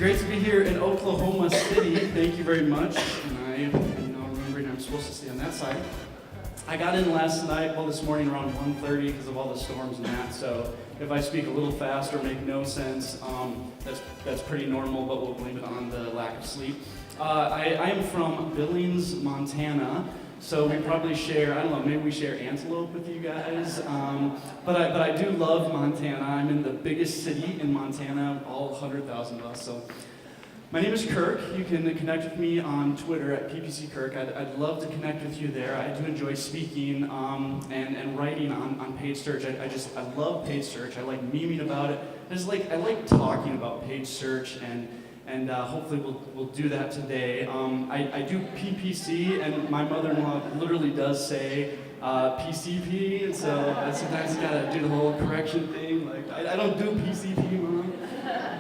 great to be here in Oklahoma City. Thank you very much. And remembering I'm supposed to stay on that side. I got in last night, this morning around 1:30 because of all the storms and that. So if I speak a little fast or make no sense, that's pretty normal, but we'll blame it on the lack of sleep. I am from Billings, Montana. So we probably share, maybe we share antelope with you guys. But I do love Montana. I'm in the biggest city in Montana, all 100,000 of us. So my name is Kirk. You can connect with me on Twitter at ppckirk. I'd love to connect with you there. I do enjoy speaking and writing on paid search. I love paid search. I like memeing about it. I like talking about paid search and hopefully we'll do that today. I do PPC, and my mother-in-law literally does say PCP, and so I sometimes gotta do the whole correction thing. Like, I don't do PCP, Mom.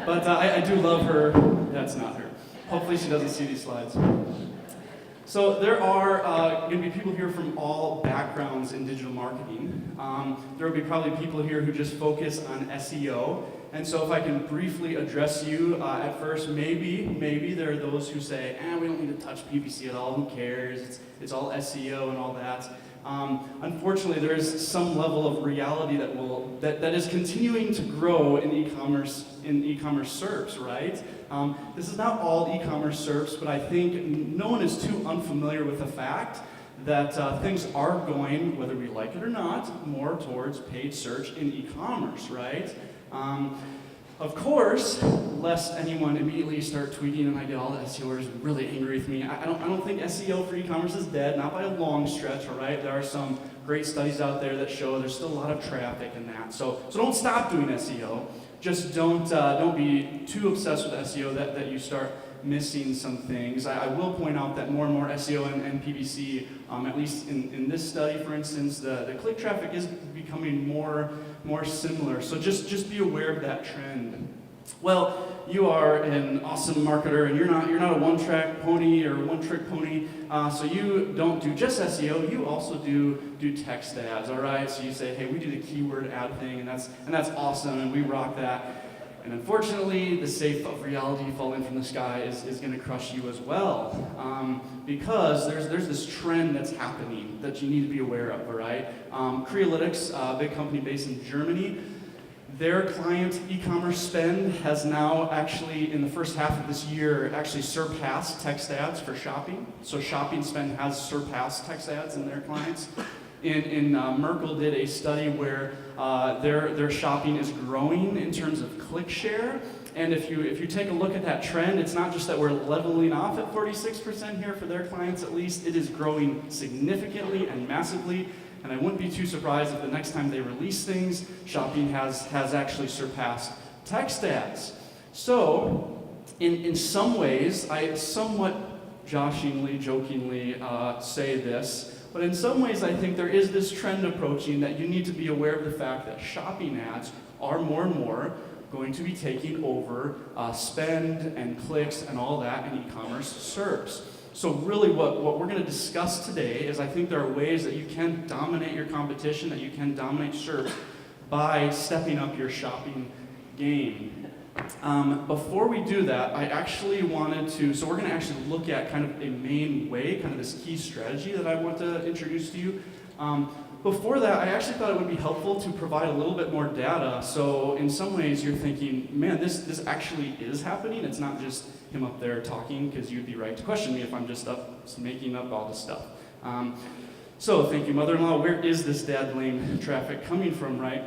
But I do love her. That's not her. Hopefully she doesn't see these slides. So there are going to be people here from all backgrounds in digital marketing. There will be probably people here who just focus on SEO. And so if I can briefly address you at first, maybe there are those who say, we don't need to touch PPC at all, who cares? It's all SEO and all that. Unfortunately, there is some level of reality that is continuing to grow in e-commerce SERPs, right? This is not all e-commerce SERPs, but I think no one is too unfamiliar with the fact that things are going, whether we like it or not, more towards paid search in e-commerce, right? Of course, lest anyone immediately start tweeting and I get all the SEOers really angry with me, I don't think SEO for e-commerce is dead, not by a long stretch, all right? There are some great studies out there that show there's still a lot of traffic in that. So don't stop doing SEO. Just don't be too obsessed with SEO that you start missing some things. I will point out that more and more SEO and PPC, at least in this study, for instance, the click traffic is becoming more similar. So just be aware of that trend. Well, you are an awesome marketer, and you're not a one-track pony or one-trick pony. So you don't do just SEO. You also do text ads. All right. So you say, hey, we do the keyword ad thing, and that's awesome, and we rock that. And unfortunately, the safe of reality falling from the sky is going to crush you as well, because there's this trend that's happening that you need to be aware of, all right? Crealytics, a big company based in Germany, their client e-commerce spend has now actually, in the first half of this year, actually surpassed text ads for shopping. So shopping spend has surpassed text ads in their clients. Merkle did a study where their shopping is growing in terms of click share, and if you take a look at that trend, it's not just that we're leveling off at 46% here for their clients at least, it is growing significantly and massively, and I wouldn't be too surprised if the next time they release things, shopping has actually surpassed text ads. So, in some ways, I somewhat jokingly say this, but in some ways, I think there is this trend approaching that you need to be aware of the fact that shopping ads are more and more going to be taking over spend and clicks and all that in e-commerce SERPs. So really what we're going to discuss today is I think there are ways that you can dominate your competition, that you can dominate SERPs by stepping up your shopping game. Before we do that, I actually wanted to, so we're going to actually look at kind of a main way, kind of this key strategy that I want to introduce to you. Before that, I actually thought it would be helpful to provide a little bit more data. So in some ways you're thinking, man, this actually is happening. It's not just him up there talking, because you'd be right to question me if I'm just making up all this stuff. So thank you, mother-in-law. Where is this dad blame traffic coming from, right?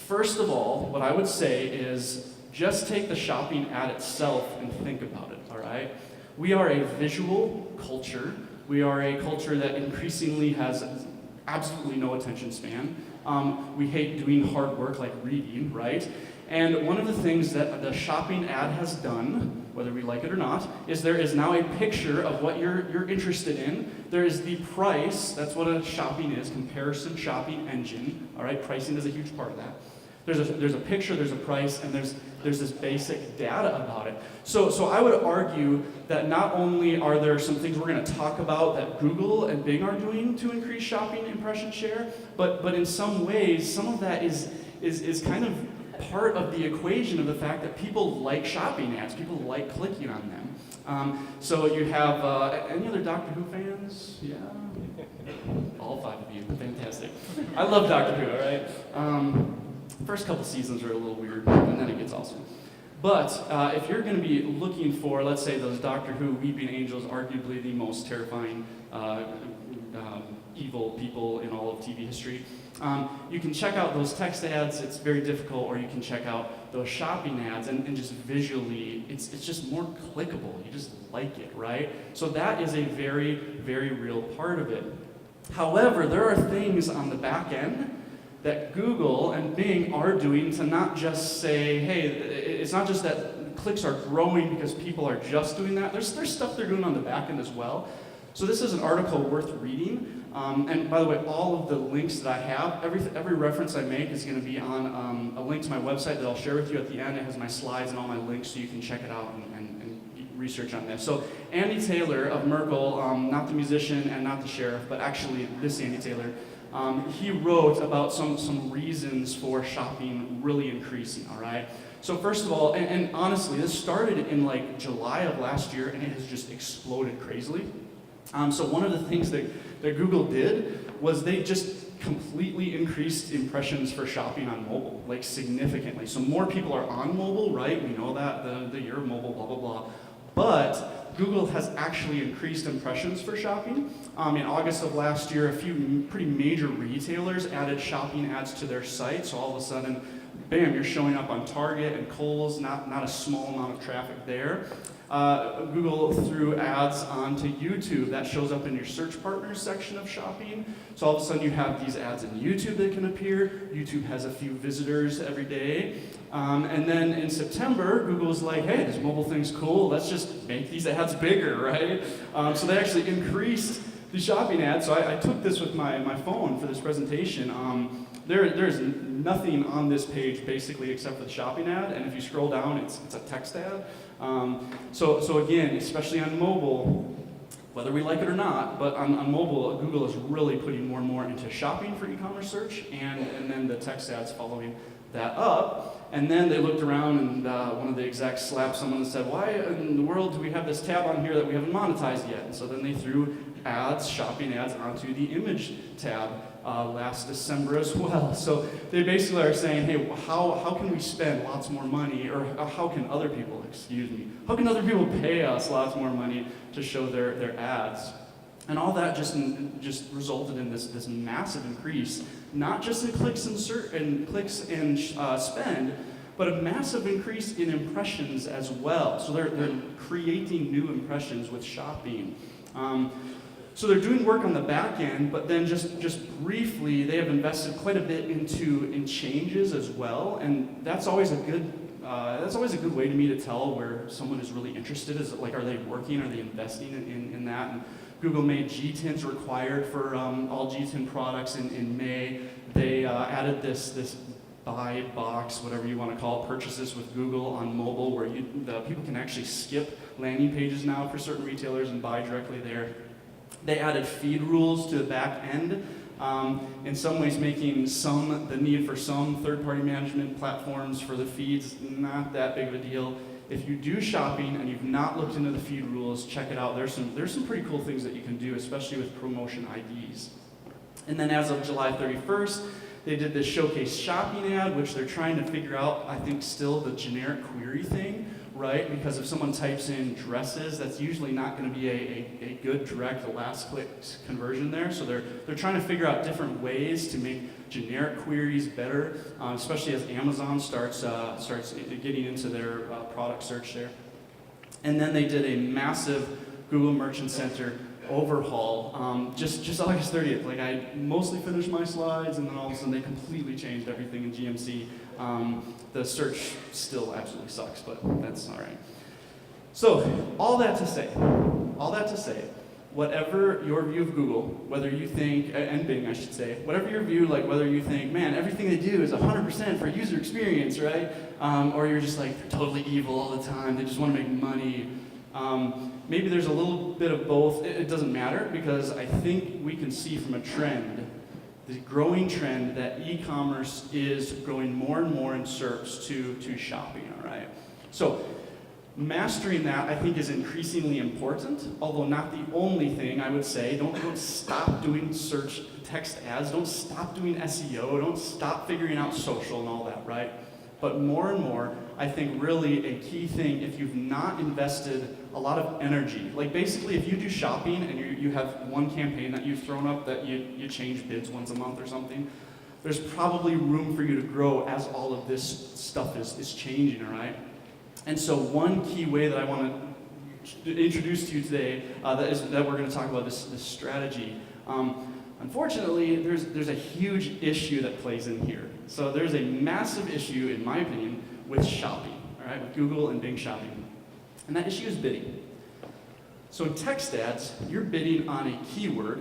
First of all, what I would say is, just take the shopping ad itself and think about it, all right? We are a visual culture. We are a culture that increasingly has absolutely no attention span. We hate doing hard work like reading, right? And one of the things that the shopping ad has done, whether we like it or not, is there is now a picture of what you're interested in. There is the price. That's what a shopping is, comparison shopping engine, all right? Pricing is a huge part of that. There's a picture, there's a price, and there's this basic data about it. So I would argue that not only are there some things we're going to talk about that Google and Bing are doing to increase shopping impression share, but in some ways, some of that is kind of part of the equation of the fact that people like shopping ads, people like clicking on them. So you have, any other Doctor Who fans? Yeah? All 5 of you, fantastic. I love Doctor Who, all right? First couple seasons are a little weird, and then it gets awesome. But if you're going to be looking for, let's say, those Doctor Who weeping angels, arguably the most terrifying evil people in all of TV history, you can check out those text ads. It's very difficult, or you can check out those shopping ads, and just visually, it's just more clickable. You just like it, right? So that is a very, very real part of it. However, there are things on the back end that Google and Bing are doing to not just say, hey, it's not just that clicks are growing because people are just doing that. There's stuff they're doing on the back end as well. So this is an article worth reading. And by the way, all of the links that I have, every reference I make is going to be on a link to my website that I'll share with you at the end. It has my slides and all my links, so you can check it out and research on this. So Andy Taylor of Merkle, not the musician and not the sheriff, but actually this Andy Taylor, he wrote about some reasons for shopping really increasing, all right? So first of all, and honestly, this started in like July of last year, and it has just exploded crazily. So one of the things that Google did was they just completely increased impressions for shopping on mobile, like significantly. So more people are on mobile, right? We know that, the year of mobile, blah, blah, blah. But Google has actually increased impressions for shopping. In August of last year, a few pretty major retailers added shopping ads to their site, so all of a sudden, bam, you're showing up on Target and Kohl's, not a small amount of traffic there. Google threw ads onto YouTube. That shows up in your search partners section of shopping. So all of a sudden you have these ads in YouTube that can appear. YouTube has a few visitors every day. And then in September, Google's like, hey, this mobile thing's cool. Let's just make these ads bigger, right? So they actually increased the shopping ads. So I took this with my phone for this presentation. There's nothing on this page basically except for the shopping ad, and if you scroll down, it's a text ad. So again, especially on mobile, whether we like it or not, but on mobile, Google is really putting more and more into shopping for e-commerce search, and then the text ads following that up. And then they looked around, and one of the execs slapped someone and said, why in the world do we have this tab on here that we haven't monetized yet? And so then they threw ads, shopping ads, onto the image tab last December as well. So they basically are saying, hey, how can we spend lots more money, or how can other people, how can other people pay us lots more money to show their ads? And all that just resulted in this massive increase, not just in clicks and spend, but a massive increase in impressions as well. So they're creating new impressions with shopping. So they're doing work on the back end, but then just briefly, they have invested quite a bit in changes as well, and that's always a good way to me to tell where someone is really interested. Is like, are they working? Are they investing in that? And Google made GTINs required for all GTIN products in May. They added this buy box, whatever you want to call it, purchases with Google on mobile, where people can actually skip landing pages now for certain retailers and buy directly there. They added feed rules to the back end, in some ways making the need for some third-party management platforms for the feeds not that big of a deal. If you do shopping and you've not looked into the feed rules, check it out. There's some pretty cool things that you can do, especially with promotion IDs. And then as of July 31st, they did this showcase shopping ad, which they're trying to figure out, I think, still the generic query thing, right? Because if someone types in dresses, that's usually not going to be a good direct last click conversion there. So they're trying to figure out different ways to make generic queries better, especially as Amazon starts getting into their product search there. And then they did a massive Google Merchant Center overhaul, just August 30th. Like, I mostly finished my slides, and then all of a sudden they completely changed everything in GMC. The search still absolutely sucks, but that's all right. So all that to say, whatever your view of Google, whether you think, and Bing I should say, whatever your view, like whether you think, man, everything they do is 100% for user experience, right? Or you're just like, they're totally evil all the time, they just want to make money. Maybe there's a little bit of both. It doesn't matter, because I think we can see from a trend the growing trend that e-commerce is going more and more in SERPs to shopping, all right? So mastering that, I think, is increasingly important, although not the only thing. I would say. Don't stop doing search text ads, don't stop doing SEO, don't stop figuring out social and all that, right? But more and more, I think really a key thing, if you've not invested a lot of energy, like basically if you do shopping and you have one campaign that you've thrown up that you change bids once a month or something, there's probably room for you to grow as all of this stuff is changing, all right? And so one key way that I want to introduce to you today that we're going to talk about this strategy. Unfortunately, there's a huge issue that plays in here. So there's a massive issue, in my opinion, with shopping, all right, with Google and Bing shopping. And that issue is bidding. So in text ads, you're bidding on a keyword,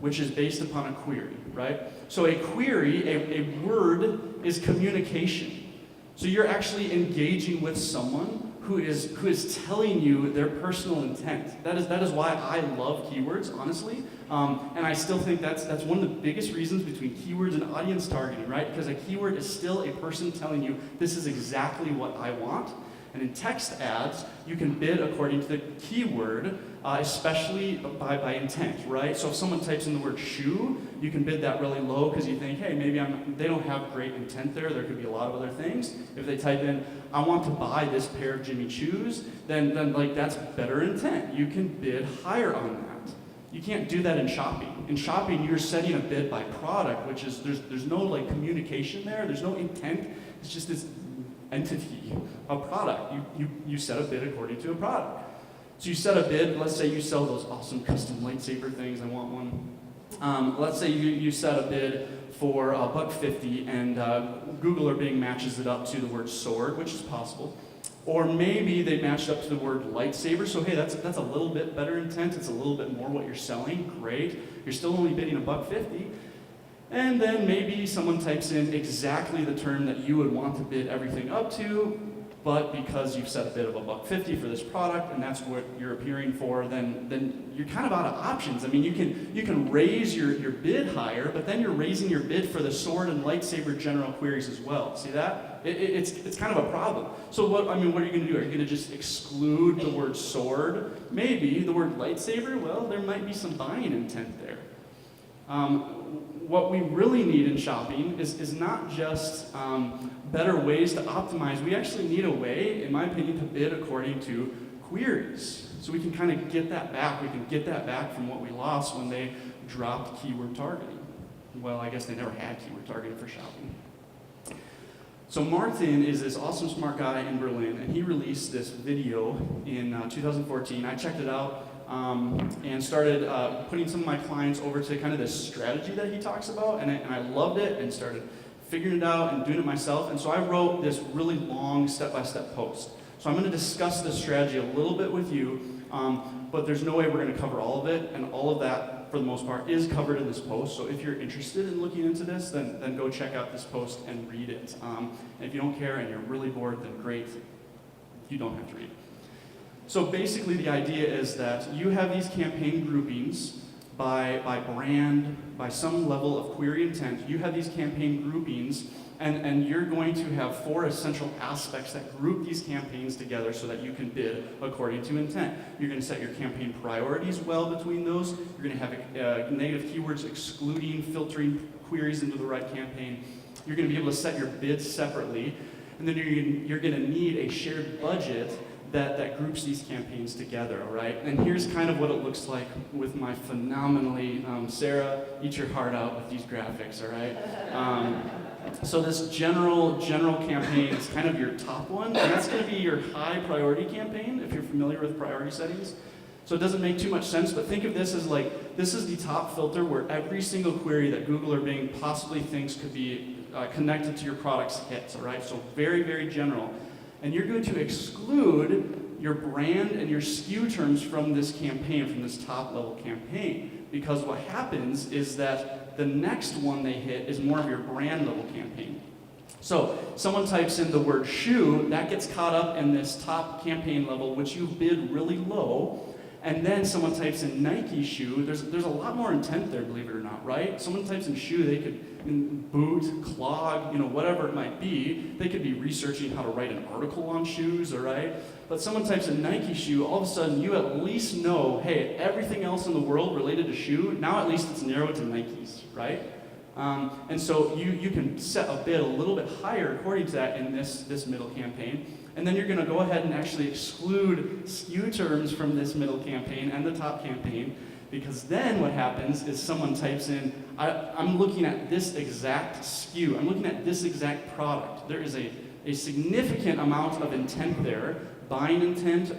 which is based upon a query, right? So a query, a word, is communication. So you're actually engaging with someone who is telling you their personal intent. That is why I love keywords, honestly. And I still think that's one of the biggest reasons between keywords and audience targeting, right? Because a keyword is still a person telling you, this is exactly what I want. And in text ads, you can bid according to the keyword, especially by intent, right? So if someone types in the word shoe, you can bid that really low because you think, hey, maybe they don't have great intent there. There could be a lot of other things. If they type in, I want to buy this pair of Jimmy Choos, then like that's better intent. You can bid higher on that. You can't do that in shopping. In shopping, you're setting a bid by product, which is there's no like communication there. There's no intent. It's just this entity, a product. You set a bid according to a product. So you set a bid, let's say you sell those awesome custom lightsaber things, I want one. Let's say you set a bid for $1.50 and Google or Bing matches it up to the word sword, which is possible. Or maybe they matched up to the word lightsaber, so hey, that's a little bit better intent, it's a little bit more what you're selling, great. You're still only bidding $1.50. And then maybe someone types in exactly the term that you would want to bid everything up to, but because you've set a bid of $1.50 for this product and that's what you're appearing for, then you're kind of out of options. I mean, you can raise your bid higher, but then you're raising your bid for the sword and lightsaber general queries as well. See that? It's kind of a problem. So what are you going to do? Are you going to just exclude the word sword? Maybe. The word lightsaber? Well, there might be some buying intent there. What we really need in shopping is not just better ways to optimize. We actually need a way, in my opinion, to bid according to queries. So we can kind of get that back. We can get that back from what we lost when they dropped keyword targeting. Well, I guess they never had keyword targeting for shopping. So Martin is this awesome smart guy in Berlin, and he released this video in 2014. I checked it out. And started putting some of my clients over to kind of this strategy that he talks about, and I loved it and started figuring it out and doing it myself. And so I wrote this really long step-by-step post. So I'm going to discuss this strategy a little bit with you, but there's no way we're going to cover all of it, and all of that, for the most part, is covered in this post. So if you're interested in looking into this, then go check out this post and read it. And if you don't care and you're really bored, then great, you don't have to read it. So basically the idea is that you have these campaign groupings by brand, by some level of query intent. You have these campaign groupings, and you're going to have 4 essential aspects that group these campaigns together so that you can bid according to intent. You're going to set your campaign priorities well between those. You're going to have negative keywords excluding, filtering queries into the right campaign. You're going to be able to set your bids separately. And then you're going to need a shared budget that groups these campaigns together, all right? And here's kind of what it looks like with my phenomenally, Sarah, eat your heart out with these graphics, all right? So this general campaign is kind of your top one, and that's going to be your high priority campaign, if you're familiar with priority settings. So it doesn't make too much sense, but think of this as like, this is the top filter where every single query that Google or Bing possibly thinks could be connected to your product's hits, all right? So very, very general. And you're going to exclude your brand and your SKU terms from this campaign, from this top level campaign. Because what happens is that the next one they hit is more of your brand level campaign. So someone types in the word shoe, that gets caught up in this top campaign level, which you bid really low. And then someone types in Nike shoe, there's a lot more intent there, believe it or not, right? Someone types in shoe, they could boot, clog, whatever it might be. They could be researching how to write an article on shoes, all right? But someone types in Nike shoe, all of a sudden you at least know, hey, everything else in the world related to shoe, now at least it's narrowed to Nikes, right? And so you can set a bid a little bit higher according to that in this middle campaign. And then you're going to go ahead and actually exclude SKU terms from this middle campaign and the top campaign, because then what happens is someone types in, I'm looking at this exact SKU, I'm looking at this exact product. There is a significant amount of intent there, buying intent.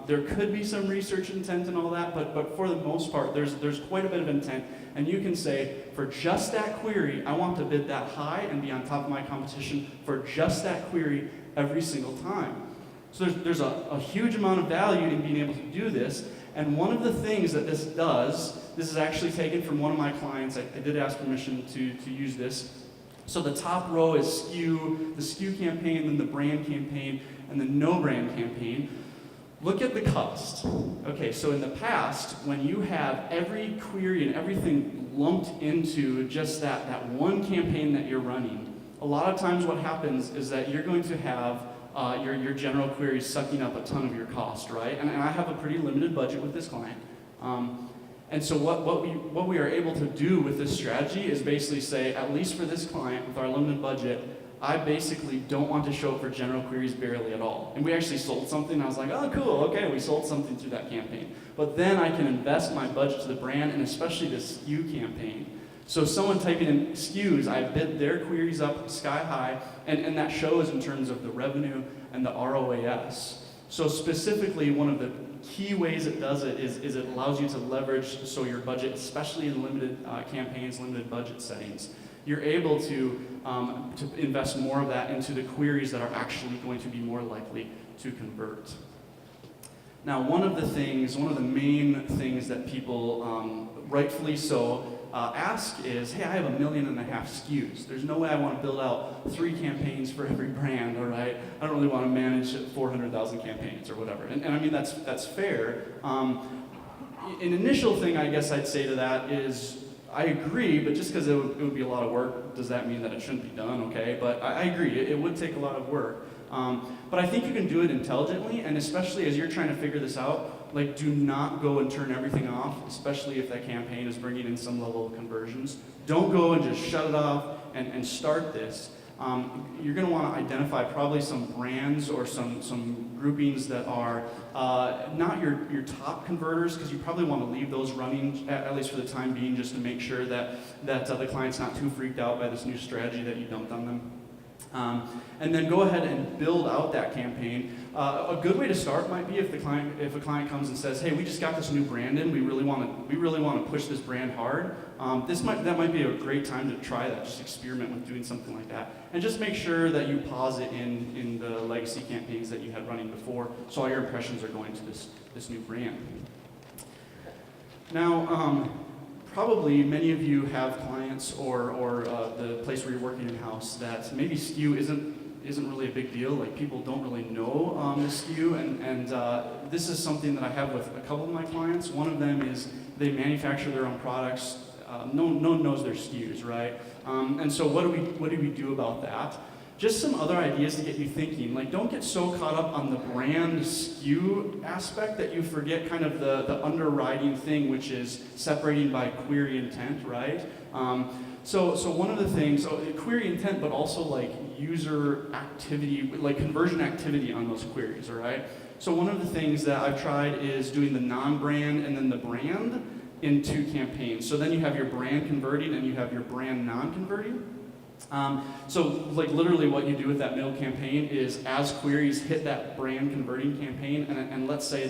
There could be some research intent and all that, but for the most part, there's quite a bit of intent. And you can say, for just that query, I want to bid that high and be on top of my competition for just that query every single time. So there's a huge amount of value in being able to do this. And one of the things that this does, this is actually taken from one of my clients. I did ask permission to use this. So the top row is SKU, the SKU campaign, then the brand campaign, and the no brand campaign. Look at the cost. Okay, so in the past, when you have every query and everything lumped into just that one campaign that you're running, a lot of times what happens is that you're going to have your general queries sucking up a ton of your cost, right? And I have a pretty limited budget with this client. And so what we are able to do with this strategy is basically say, at least for this client, with our limited budget, I basically don't want to show up for general queries barely at all. And we actually sold something, and I was like, oh, cool, okay, we sold something through that campaign. But then I can invest my budget to the brand, and especially the SKU campaign. So someone typing in SKUs, I bid their queries up sky high, and that shows in terms of the revenue and the ROAS. So specifically, one of the key ways it does it is it allows you to leverage so your budget, especially in limited campaigns, limited budget settings, you're able to invest more of that into the queries that are actually going to be more likely to convert. Now, one of the main things that people, rightfully so, ask is, hey, I have 1.5 million SKUs. There's no way I want to build out 3 campaigns for every brand, all right? I don't really want to manage 400,000 campaigns or whatever. And I mean, that's fair. An initial thing I guess I'd say to that is, I agree, but just because it would be a lot of work, does that mean that it shouldn't be done, okay? But I agree, it would take a lot of work. But I think you can do it intelligently, and especially as you're trying to figure this out, like, do not go and turn everything off, especially if that campaign is bringing in some level of conversions. Don't go and just shut it off and start this. You're going to want to identify probably some brands or some groupings that are not your top converters, because you probably want to leave those running, at least for the time being, just to make sure that the client's not too freaked out by this new strategy that you dumped on them. And then go ahead and build out that campaign. A good way to start might be if a client comes and says, "Hey, we just got this new brand in. We really want to push this brand hard." That might be a great time to try that. Just experiment with doing something like that, and just make sure that you pause it in the legacy campaigns that you had running before, so all your impressions are going to this new brand. Now, probably many of you have clients or the place where you're working in-house that maybe SKU isn't really a big deal. Like, people don't really know the SKU, and this is something that I have with a couple of my clients. One of them is they manufacture their own products. No one knows their SKUs, right? And so what do we do about that? Just some other ideas to get you thinking. Like, don't get so caught up on the brand SKU aspect that you forget kind of the underwriting thing, which is separating by query intent, right? So one of the things, query intent, but also like user activity, like conversion activity on those queries, all right? So one of the things that I've tried is doing the non-brand and then the brand in 2 campaigns. So then you have your brand converting and you have your brand non-converting. So like literally what you do with that middle campaign is, as queries hit that brand converting campaign, and let's say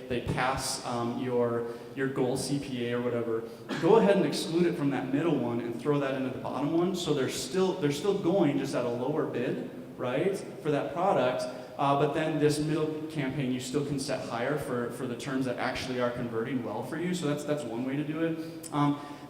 they pass your goal CPA or whatever, go ahead and exclude it from that middle one and throw that into the bottom one, so they're still going just at a lower bid, right, for that product. But then this middle campaign, you still can set higher for the terms that actually are converting well for you. So that's one way to do it.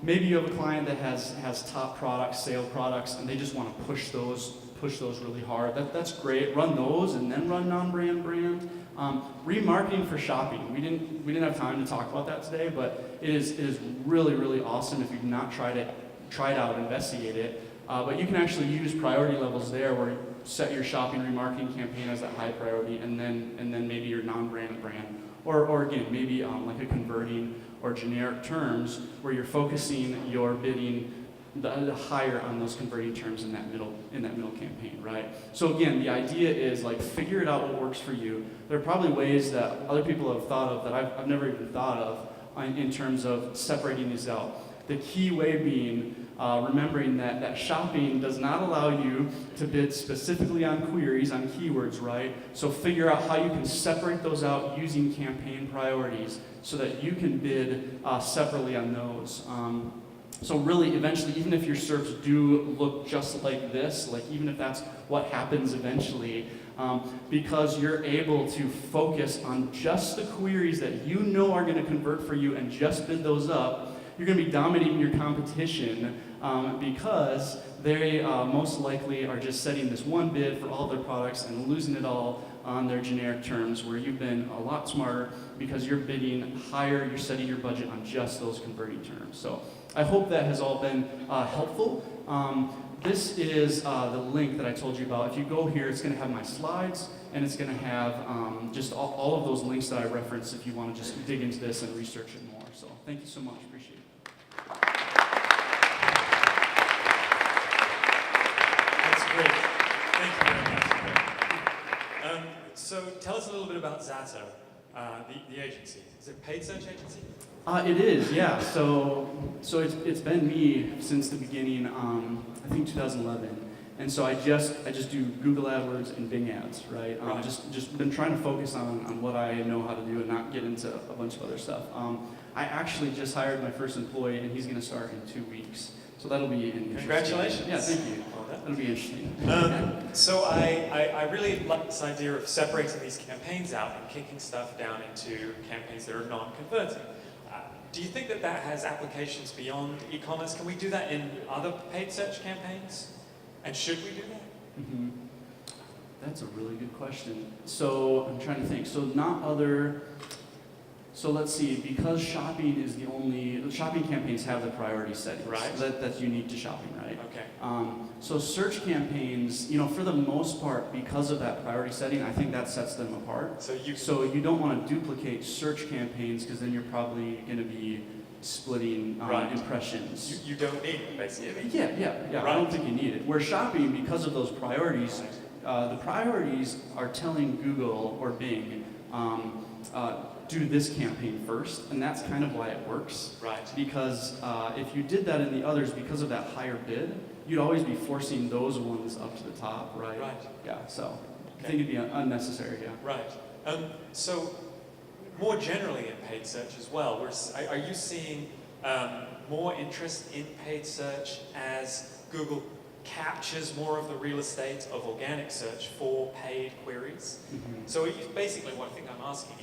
Maybe you have a client that has top products, sale products, and they just want to push those really hard. That's great. Run those and then run non-brand brand. Remarketing for shopping. We didn't have time to talk about that today, but it is really, really awesome if you've not tried it out, investigate it. But you can actually use priority levels there where you set your shopping remarketing campaign as that high priority, and then maybe your non-brand brand. Or again, maybe like a converting or generic terms where you're focusing your bidding the higher on those converting terms in that middle campaign, right? So again, the idea is like figure it out what works for you. There are probably ways that other people have thought of that I've never even thought of in terms of separating these out. The key way being remembering that shopping does not allow you to bid specifically on queries, on keywords, right? So figure out how you can separate those out using campaign priorities so that you can bid separately on those. So really, eventually, even if your SERPs do look just like this, like even if that's what happens eventually, because you're able to focus on just the queries that you know are going to convert for you and just bid those up, you're going to be dominating your competition because they most likely are just setting this one bid for all their products and losing it all on their generic terms, where you've been a lot smarter because you're bidding higher, you're setting your budget on just those converting terms. So I hope that has all been helpful. This is the link that I told you about. If you go here, it's going to have my slides, and it's going to have just all of those links that I referenced if you want to just dig into this and research it more. So thank you so much. Appreciate it. That's great. Thank you very much. So tell us a little bit about Zato, the agency. Is it a paid search agency? It is, yeah. So it's been me since the beginning. I think 2011, and so I just do Google AdWords and Bing ads, right? Just been trying to focus on what I know how to do and not get into a bunch of other stuff. I actually just hired my first employee, and he's going to start in 2 weeks. So that'll be interesting. Congratulations. Yeah, thank you. That'll be interesting. So I really like this idea of separating these campaigns out and kicking stuff down into campaigns that are non-converting. Do you think that has applications beyond e-commerce? Can we do that in other paid search campaigns? And should we do that? Mm-hmm. That's a really good question. So I'm trying to think. So let's see, because shopping is the shopping campaigns have the priority settings. Right. So that's unique to shopping, right? Okay. So search campaigns, for the most part, because of that priority setting, I think that sets them apart. So you don't want to duplicate search campaigns because then you're probably going to be splitting impressions. You don't need it, basically. Yeah. Right. I don't think you need it. Where shopping, because of those priorities, the priorities are telling Google or Bing, do this campaign first, and that's kind of why it works. Right. Because if you did that in the others, because of that higher bid, you'd always be forcing those ones up to the top, right? Right. Yeah, so I think it'd be unnecessary, yeah. Right. So more generally in paid search as well, are you seeing more interest in paid search as Google captures more of the real estate of organic search for paid queries? Mm-hmm. So basically what I think I'm asking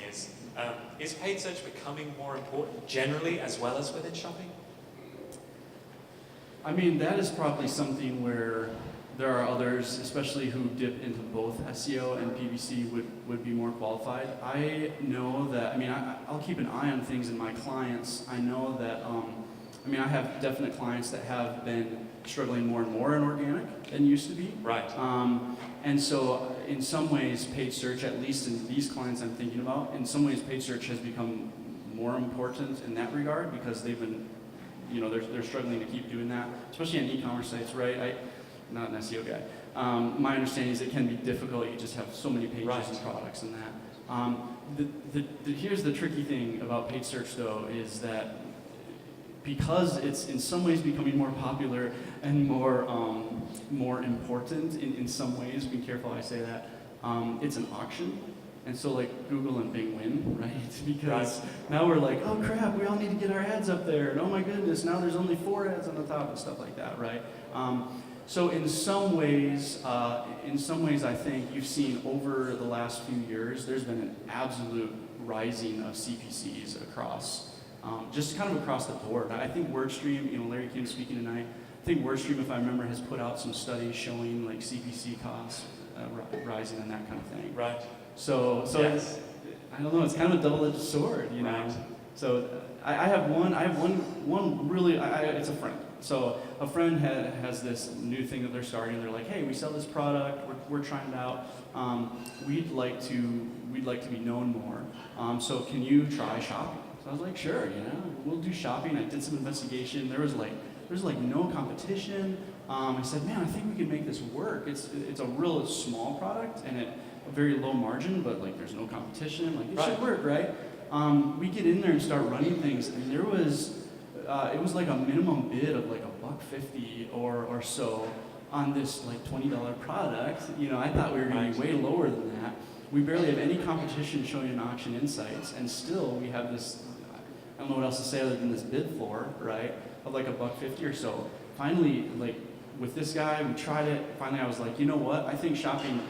is paid search becoming more important generally as well as within shopping? I mean, that is probably something where there are others, especially who dip into both SEO and PPC would be more qualified. I know that, I'll keep an eye on things in my clients. I know that, I have definite clients that have been struggling more and more in organic than used to be. Right. And so in some ways, paid search, at least in these clients I'm thinking about, in some ways paid search has become more important in that regard because they've been, they're struggling to keep doing that, especially on e-commerce sites, right? I'm not an SEO guy. My understanding is it can be difficult. You just have so many pages and products and that. Here's the tricky thing about paid search, though, is that because it's in some ways becoming more popular and more important in some ways, be careful how I say that, it's an auction. And so like Google and Bing win, right? Because now we're like, oh crap, we all need to get our ads up there. And oh my goodness, now there's only 4 ads on the top and stuff like that, right? So in some ways, I think you've seen over the last few years, there's been an absolute rising of CPCs across, just kind of across the board. I think WordStream, Larry Kim speaking tonight, I think WordStream, if I remember, has put out some studies showing like CPC costs rising and that kind of thing. Right. So Yes. I don't know. It's kind of a double-edged sword, you know. Right. So I have one really. It's a friend. So a friend has this new thing that they're starting. They're like, hey, we sell this product. We're trying it out. We'd like to be known more. So can you try shopping? So I was like, sure. You know, we'll do shopping. I did some investigation. There was no competition. I said, man, I think we can make this work. It's a real small product and a very low margin, but like there's no competition. Like it should work, right? We get in there and start running things, and there was it was like a minimum bid of like $1.50 or so on this like $20 product. You know, I thought we were going to be way lower than that. We barely have any competition showing in auction insights, and still we have this. I don't know what else to say other than this bid floor, right? Of like $1.50 or so. Finally, like with this guy, we tried it. Finally, I was like, you know what? I think shopping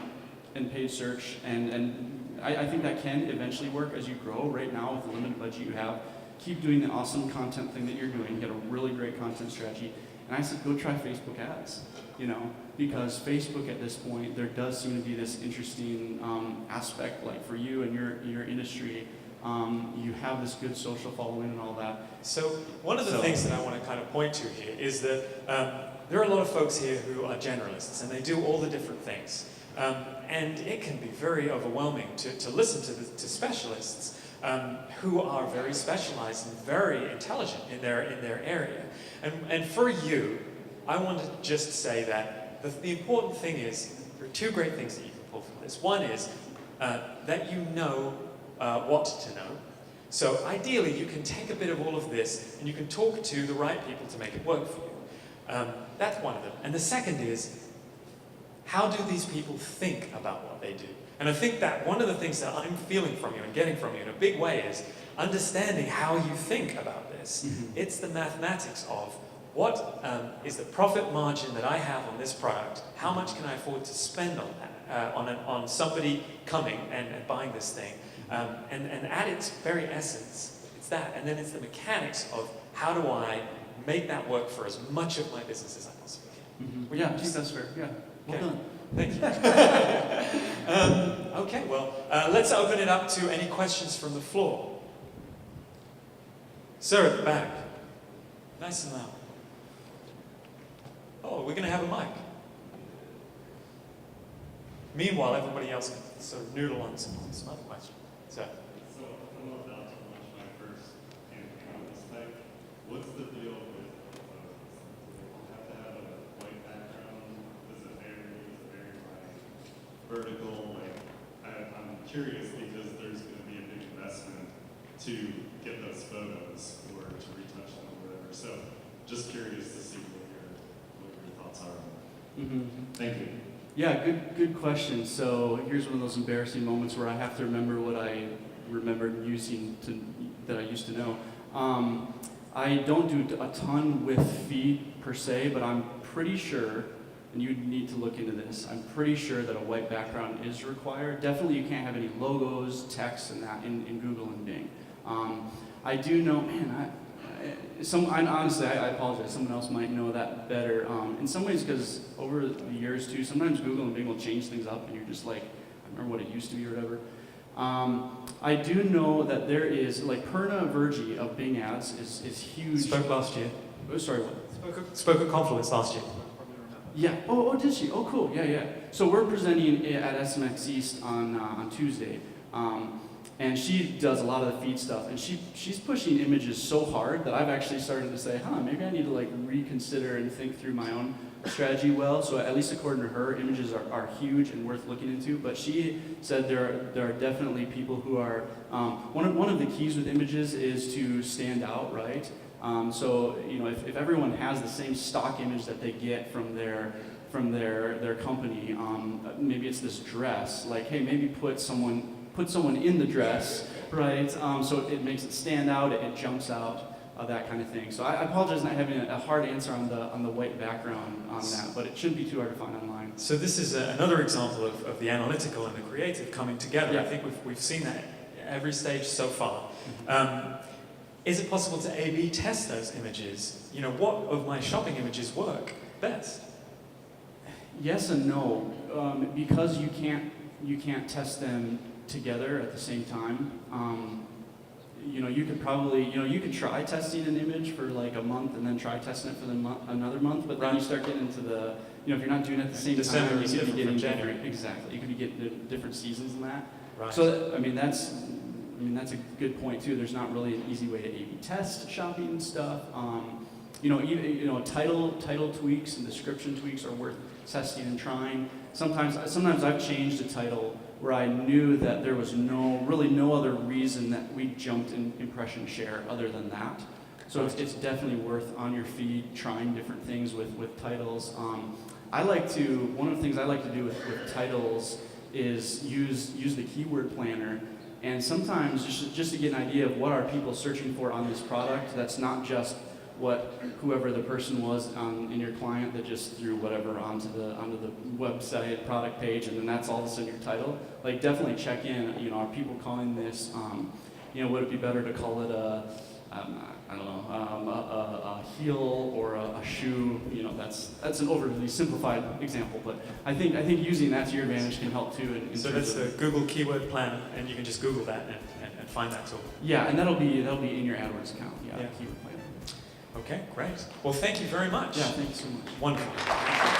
and paid search and I think that can eventually work as you grow. Right now, with the limited budget you have, keep doing the awesome content thing that you're doing. You got a really great content strategy. And I said, go try Facebook ads, you know, because Facebook at this point, there does seem to be this interesting aspect, like for you and your industry. You have this good social following and all that. So one of the things that I want to kind of point to here is that there are a lot of folks here who are generalists, and they do all the different things. And it can be very overwhelming to listen to specialists who are very specialized and very intelligent in their area. And for you, I want to just say that the important thing is, there are two great things that you can pull from this. One is that you know what to know. So ideally, you can take a bit of all of this and you can talk to the right people to make it work for you. That's one of them. And the second is, how do these people think about what they do? And I think that one of the things that I'm feeling from you and getting from you in a big way is understanding how you think about this. Mm-hmm. It's the mathematics of what is the profit margin that I have on this product? How much can I afford to spend on that, on somebody coming and buying this thing? And at its very essence, it's that. And then it's the mechanics of how do I make that work for as much of my business as I possibly can. Mm-hmm. Well, yeah, I think that's fair. Yeah. Well done. Thank you. Okay, well, let's open it up to any questions from the floor. Sir, at the back. Nice and loud. Oh, we're going to have a mic. Meanwhile, everybody else can sort of noodle on some other questions. So I'm about to launch my first campaign on this type. What's the deal with photos? Do they have to have a white background? Does it vary by vertical? Like, I'm curious because there's going to be a big investment to get those photos or to retouch them or whatever. So just curious to see what your thoughts are on that. Mm-hmm. Thank you. Yeah, good question. So here's one of those embarrassing moments where I have to remember what I remembered that I used to know. I don't do a ton with feed per se, but I'm pretty sure, and you need to look into this, I'm pretty sure that a white background is required. Definitely you can't have any logos, text, and that in Google and Bing. I do know, man, honestly, I apologize. Someone else might know that better. In some ways, because over the years too, sometimes Google and Bing will change things up, and you're just like, I remember what it used to be or whatever. I do know that there is, like, Perna Vergi of Bing Ads is huge. spoke last year. Oh, sorry, what? Spoke at Confluence last year. Yeah. Oh, did she? Oh, cool. Yeah. So we're presenting at SMX East on Tuesday. And she does a lot of the feed stuff, and she's pushing images so hard that I've actually started to say, maybe I need to like reconsider and think through my own strategy well. So at least according to her, images are huge and worth looking into. But she said there are definitely people who are one of the keys with images is to stand out, right? So you know, if everyone has the same stock image that they get from their company, maybe it's this dress. Like, hey, maybe put someone in the dress, right? So it makes it stand out, it jumps out, that kind of thing. So I apologize not having a hard answer on the white background on that, but it shouldn't be too hard to find online. So this is another example of the analytical and the creative coming together. Yeah. I think we've seen that at every stage so far. Mm-hmm. Is it possible to A/B test those images? You know, what of my shopping images work best? Yes and no, because you can't test them together at the same time. You could probably, you could try testing an image for like a month and then try testing it for another month, but then you start getting into the, if you're not doing it at the same December time, is you could be different getting from January. exactly, you could be getting different seasons in that. Right. So, that's a good point too. There's not really an easy way to A/B test shopping stuff. Title tweaks and description tweaks are worth testing and trying. Sometimes I've changed a title where I knew that there was no other reason that we jumped in impression share other than that. So it's definitely worth on your feed trying different things with titles. One of the things I like to do with titles is use the keyword planner, and sometimes just to get an idea of what are people searching for on this product. That's not just what whoever the person was in your client that just threw whatever onto the website product page, and then that's all of a sudden your title. Like, definitely check in. Are people calling this? Would it be better to call it a heel or a shoe? That's an overly simplified example, but I think using that to your advantage can help too. So that's the Google Keyword Planner, and you can just Google that and find that tool. Yeah, and that'll be in your AdWords account. Yeah. Keyword planner. Okay, great. Well, thank you very much. Yeah, thank you so much. Wonderful.